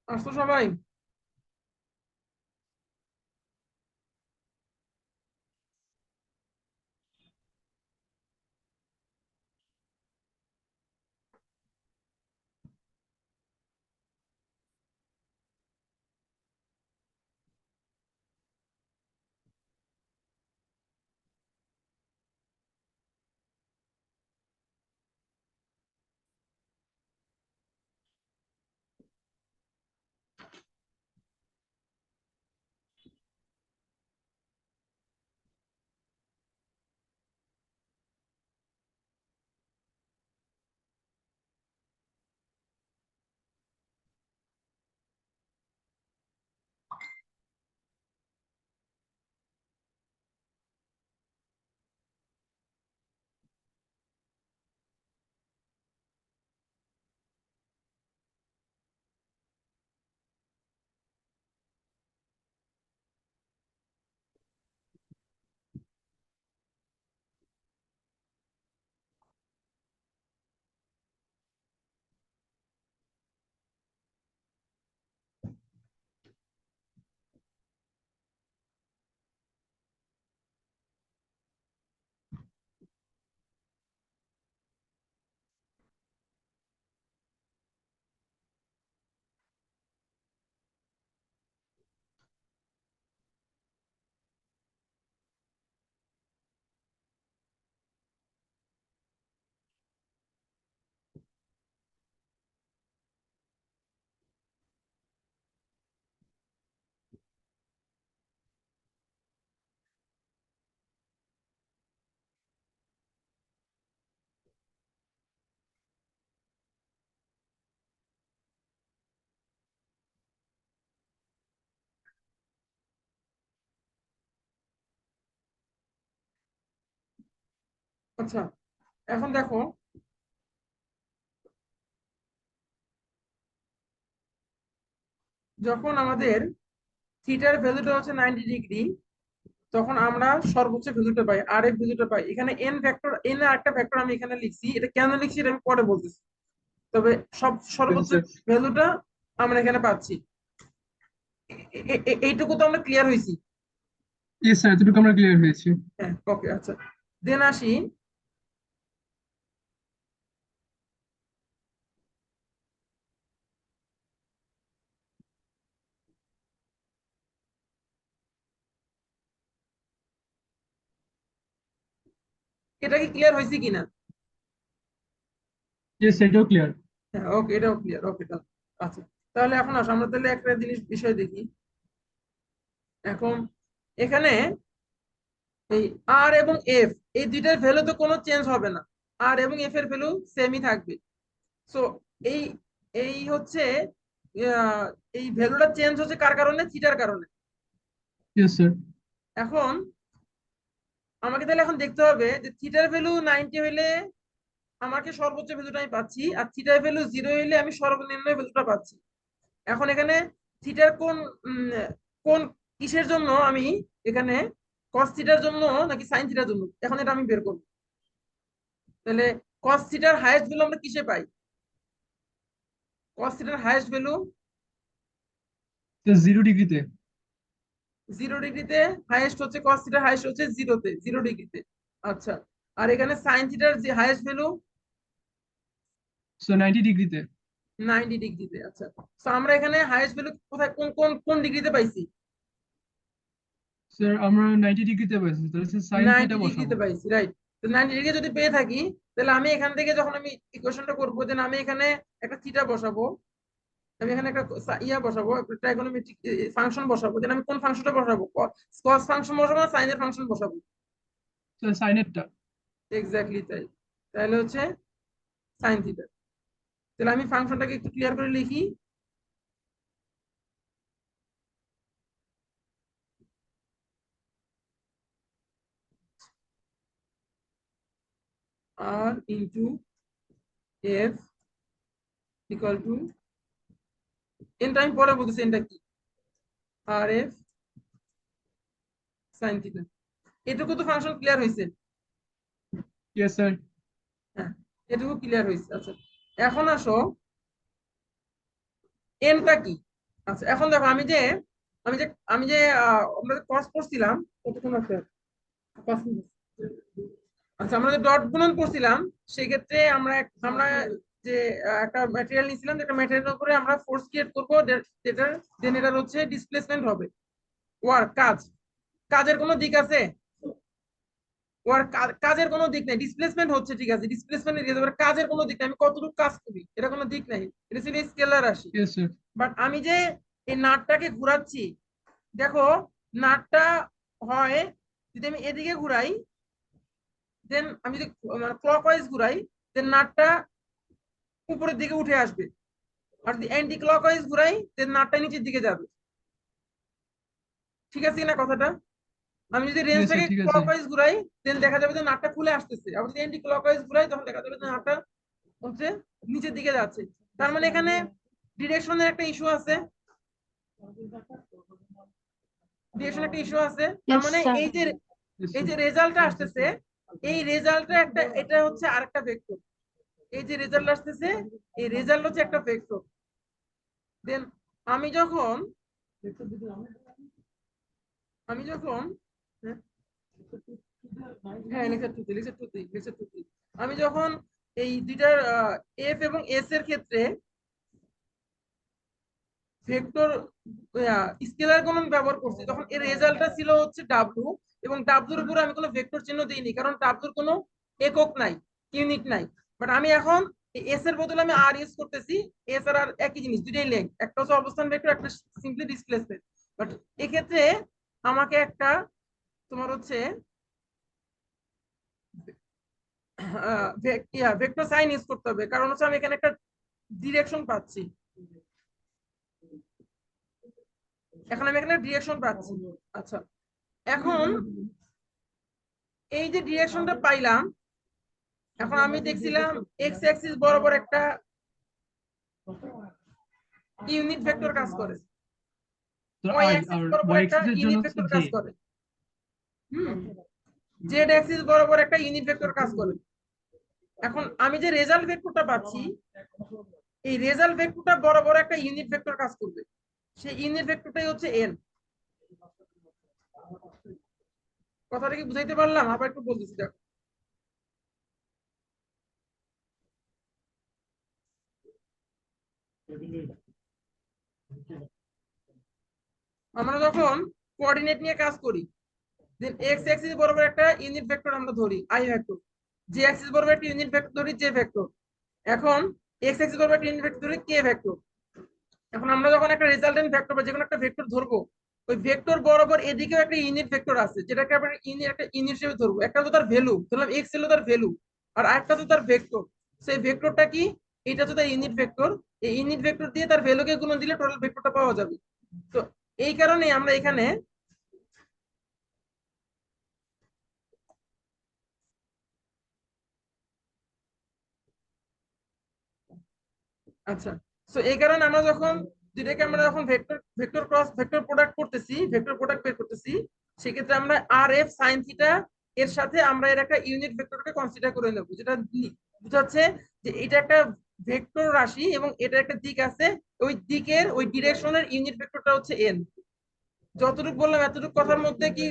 আসতো সবাই। আচ্ছা, এখন দেখো, যখন আমাদের থিটার ভ্যালুটা হচ্ছে 90 ডিগ্রি, তখন আমরা সর্বোচ্চ ভ্যালুটা পাই, আর এফ ভ্যালুটা পাই। এখানে এন ফ্যাক্টর, এন এর একটা ফ্যাক্টর আমি এখানে লিখছি, এটা কেন লিখছি এটা আমি পরে বলতেছি। তবে Yes, সর্বোচ্চ sir. ভ্যালুটা আমরা এখানে পাচ্ছি। এইটুকু তো আমরা ক্লিয়ার হয়েছি। Yes, sir. এতটুকু আমরা ক্লিয়ার হয়েছি। হ্যাঁ, ওকে, আচ্ছা। দেন আসি, এটা কি ক্লিয়ার হয়েছে কিনা? Yes, এটাও ক্লিয়ার। হ্যাঁ, ওকে, এটাও ক্লিয়ার। ওকে, আচ্ছা। তাহলে এখন আসো, আমরা তাহলে একটা জিনিস বিষয় দেখি। এখন এখানে এই আর এবং এফ, এই দুইটার ভ্যালু তো কোনো চেঞ্জ হবে না। আর এবং এফ এর ভ্যালু সেমই থাকবে। সো এই এই হচ্ছে আহ, এই ভ্যালুটা চেঞ্জ হচ্ছে কার কারণে? থিটার কারণে। Yes, sir. এখন আমাকে তাহলে এখন দেখতে হবে যে থিটার ভ্যালু 90 হইলে আমাকে সর্বোচ্চ ভ্যালুটা আমি পাচ্ছি, আর থিটার ভ্যালু 0 হইলে আমি সর্বনিম্ন ভ্যালুটা পাচ্ছি। এখন এখানে থিটার কোন কোন কিসের জন্য আমি এখানে কস থিটার জন্য নাকি সাইন থিটার জন্য, এখন এটা আমি বের করবো। তাহলে কস থিটার হাইয়েস্ট ভ্যালু আমরা কিসে পাই? কস থিটার হাইয়েস্ট ভ্যালু তো 0 ডিগ্রিতে। 0 ডিগ্রিতে। হাইয়েস্ট হচ্ছে কস থিটার হাইয়েস্ট হচ্ছে জিরোতে, 0 ডিগ্রিতে। আচ্ছা, আর এখানে সাইন থিটার যে হাইয়েস্ট ভ্যালু সো 90 ডিগ্রিতে। 90 ডিগ্রিতে। আচ্ছা, তো আমরা এখানে হাইয়েস্ট ভ্যালু কোথায়, কোন কোন কোন ডিগ্রিতে পাইছি? স্যার আমরা 90 ডিগ্রিতে পেয়েছি, তাহলে সাইন থিটা 90 ডিগ্রিতে বসাবো। পাইছি, রাইট। তো 90 ডিগ্রি যদি পেয়ে থাকি, তাহলে আমি এখান থেকে যখন আমি ইকুয়েশনটা করবো, দেন আমি এখানে একটা থিটা বসাবো। আমি এখানে একটা ইয়া বসাবো, ট্রাইগোনোমেট্রিক ফাংশন বসাবো। দেন আমি কোন ফাংশনটা বসাবো? কস ফাংশন বসাবো না সাইনের ফাংশন বসাবো? স্যার সাইনেরটা। এক্স্যাক্টলি তাই। তাহলে হচ্ছে সাইন থিটা। তাহলে আমি ফাংশনটাকে একটু ক্লিয়ার করে লিখি। আর ইন্টু এফ ইকুয়াল টু, এনটা আমি পরে বলতেছি এনটা কি, আর এফ সাইন থিটা। এটুকু তো ফাংশন ক্লিয়ার হয়েছে। Yes sir. হ্যাঁ, এটুকু ক্লিয়ার হয়েছে। আচ্ছা, এখন আসো, এনটা কি? আচ্ছা এখন দেখো আমি যে আমি যে আমরা ক্রস করছিলাম কতক্ষণ আছে 5 মিনিট। আচ্ছা আমরা যে ডট গুণন করছিলাম সেক্ষেত্রে আমরা যে একটা ম্যাটেরিয়াল নিয়েছিলাম, একটা ম্যাটেরিয়ালের উপরে আমরা ফোর্স ক্রিয়েট করবো, যেটা দেন এটার হচ্ছে ডিসপ্লেসমেন্ট হবে। ওয়ার্ক কাজের কোনো দিক আছে? ওয়ার্ক কাজের কোনো দিক নেই, ডিসপ্লেসমেন্ট হচ্ছে ঠিক আছে, ডিসপ্লেসমেন্ট কাজের কোনো দিক নেই, আমি কতটুকু কাজ করি এটা কোনো দিক নেই, এটা ছিল স্কেলার রাশি। Yes sir. বাট আমি যে এই নাটটাকে ঘুরাচ্ছি, দেখো নাটটা হয় যদি আমি এদিকে ঘুরাই, দেন আমি যদি মানে ক্লকওয়াইজ ঘুরাই, দেন নাটটা উপরের দিকে উঠে আসবে। আর যদি অ্যান্টি ক্লকওয়াইজ ঘুরাই, দেন নাটটা নিচের দিকে যাবে। ঠিক আছে কিনা কথাটা? আমি যদি ইয়েস স্যার, রেঞ্জটাকে ঠিক আছে। ক্লকওয়াইজ ঘুরাই, দেন দেখা যাবে যে নাটটা খুলে আসতেছে। আবার যদি অ্যান্টি ক্লকওয়াইজ ঘুরাই, তখন দেখা যাবে যে নাটটা হচ্ছে নিচের দিকে যাচ্ছে। তার মানে এখানে ডিরেকশনের একটা ইস্যু আছে, ডিরেকশন একটা ইস্যু আছে। তার Yes, মানে sir. এই যে ইয়েস এই স্যার। যে রেজাল্টটা আসতেছে, এই রেজাল্টটা একটা, এটা হচ্ছে আরেকটা ভেক্টর। এই যে রেজাল্ট আসতেছে, এই রেজাল্ট হচ্ছে একটা ভেক্টর। দেন আমি যখন আমি যখন হ্যাঁ হ্যাঁ লেকচার টুতে আমি যখন এই দুইটার এফ এবং এস এর ক্ষেত্রে ভেক্টর স্কেলার গুণন ব্যবহার করছি, তখন এর রেজাল্টটা ছিল হচ্ছে ডাব্লু, এবং ডাব্লুর উপরে আমি কোনো ভেক্টর চিহ্ন দিইনি, কারণ ডাব্লুর কোনো একক নাই, ইউনিট নাই। বাট আমি এখন এস এর বদলে আমি আর ইউজ করতেছি। এস আর আর একই জিনিস, দুইটাই লেন্থ, একটা হচ্ছে অবস্থান ভেক্টর, একটা সিম্পলি ডিসপ্লেসমেন্ট। বাট এক্ষেত্রে আমাকে একটা তোমার হচ্ছে ভেক্টর সাইন ইউজ করতে হবে, কারণ হচ্ছে আমি এখানে একটা ডিরেকশন পাচ্ছি। এখন আমি এখানে ডিরেকশন পাচ্ছি। আচ্ছা এখন এই যে ডিরেকশনটা পাইলাম, এখন আমি দেখছিলাম এক্স অ্যাক্সিস বরাবর একটা ইউনিট ভেক্টর কাজ করে, তো ওয়াই আই অ্যাক্সিস আর বরাবর ওয়াই একটা এক্সিস এর জন্য ইউনিট হচ্ছে ভেক্টর জে। কাজ করে, জেড অ্যাক্সিস বরাবর একটা ইউনিট ভেক্টর কাজ করে। এখন আমি যে রেজাল্ট ভেক্টরটা পাচ্ছি, এই রেজাল্ট ভেক্টরটা বরাবর একটা ইউনিট ভেক্টর কাজ করবে, সেই ইউনিট ভেক্টরটাই হচ্ছে এন। কথাটা কি বুঝাইতে পারলাম? আবার একটু বলতেছি দেখো। আমরা যখন কোঅর্ডিনেট নিয়ে কাজ করি, দেন এক্স অ্যাক্সিস বরাবর একটা ইউনিট ভেক্টর আমরা ধরি আই ভেক্টর, জি অ্যাক্সিস বরাবর একটা ইউনিট ভেক্টর ধরি জে ভেক্টর, এখন এক্স অ্যাক্সিস বরাবর একটা ইউনিট ভেক্টর ধরি কে ভেক্টর। এখন আমরা যখন একটা রেজাল্টেন্ট ভেক্টর বা যে কোনো একটা ভেক্টর ধরবো, ওই ভেক্টর বরাবর এদিকেও একটা ইউনিট ভেক্টর আছে, যেটাকে আমরা একটা ইউনিট হিসেবে ধরবো। একটা তো তার ভ্যালু ধরলাম, এক্স হলো তার ভ্যালু, আর আরেকটা তো তার ভেক্টর। সেই ভেক্টরটা কি? এটা তো তার ইউনিট ভেক্টর। এই ইউনিট ভেক্টর দিয়ে তার ভ্যালুকে গুণন দিলে টোটাল ভেক্টরটা পাওয়া যাবে। তো এই কারণে আমরা এখানে আচ্ছা, তো এই কারণে আমরা যখন দুইটাকে আমরা যখন vector vector cross vector product করতেছি, ভেক্টর প্রোডাক্ট বের করতেছি, সেক্ষেত্রে আমরা আর এফ সাইন থিটা এর সাথে আমরা এর একটা ইউনিট ভেক্টরকে কনসিডার করে নেব, যেটা বুঝাচ্ছে যে এটা একটা ভেক্টর রাশি এবং এটা একটা দিক আছে, ওই দিকের ওই ডিরেকশনের ইউনিট ভেক্টরটা হচ্ছে এন। যতটুকু বললাম এতটুকু কথার মধ্যে কি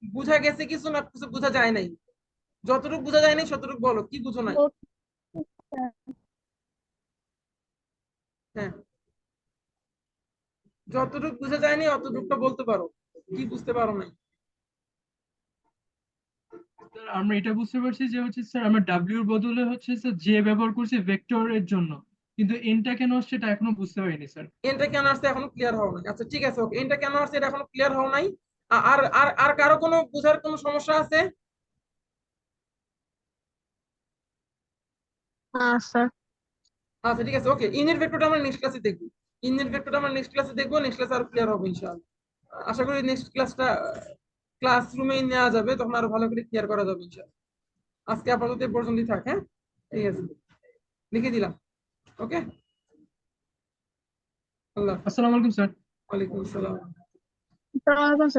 বুঝা গেছে কিছু, না কিছু বোঝা যায় নাই? যতটুকু বোঝা যায় নাই ততটুকু বলো, কি বুঝো নাই? হ্যাঁ, যতটুকু বুঝা যায়নি অতটুকুটা বলতে পারো, কি বুঝতে পারো নাই? স্যার আমরা এটা বুঝতে পারছি যে হচ্ছে স্যার আমরা ডাব্লিউ এর বদলে হচ্ছে স্যার জে ব্যবহার করছি ভেক্টর এর জন্য, কিন্তু এনটা কেন আসছে এটা এখনো বুঝতে পারিনি স্যার। এনটা কেন আসছে এখনো ক্লিয়ার হও নাই? আচ্ছা ঠিক আছে, ওকে, এনটা কেন আসছে এটা এখনো ক্লিয়ার হও নাই। আর আর আর কারো কোনো বুঝার কোনো সমস্যা আছে? Sir. আচ্ছা ঠিক আছে, ওকে, ইউনিট ভেক্টরটা আমরা নেক্সট ক্লাসে দেখবো। ইউনিট ভেক্টরটা আমরা নেক্সট ক্লাসে দেখবো, নেক্সট ক্লাসে আরো ক্লিয়ার হবে ইনশাআল্লাহ। আশা করি নেক্সট ক্লাসটা ক্লাসরুমেই নেওয়া যাবে, তখন আরো ভালো করে ক্লিয়ার করা যাবে ইনশাআল্লাহ। আজকে আপাতত এই পর্যন্তই থাক, হ্যাঁ? ঠিক আছে, লিখে দিলাম। ওকে, আল্লাহ হাফেজ। আসসালামু আলাইকুম স্যার। ওয়ালাইকুম আসসালাম। Sir.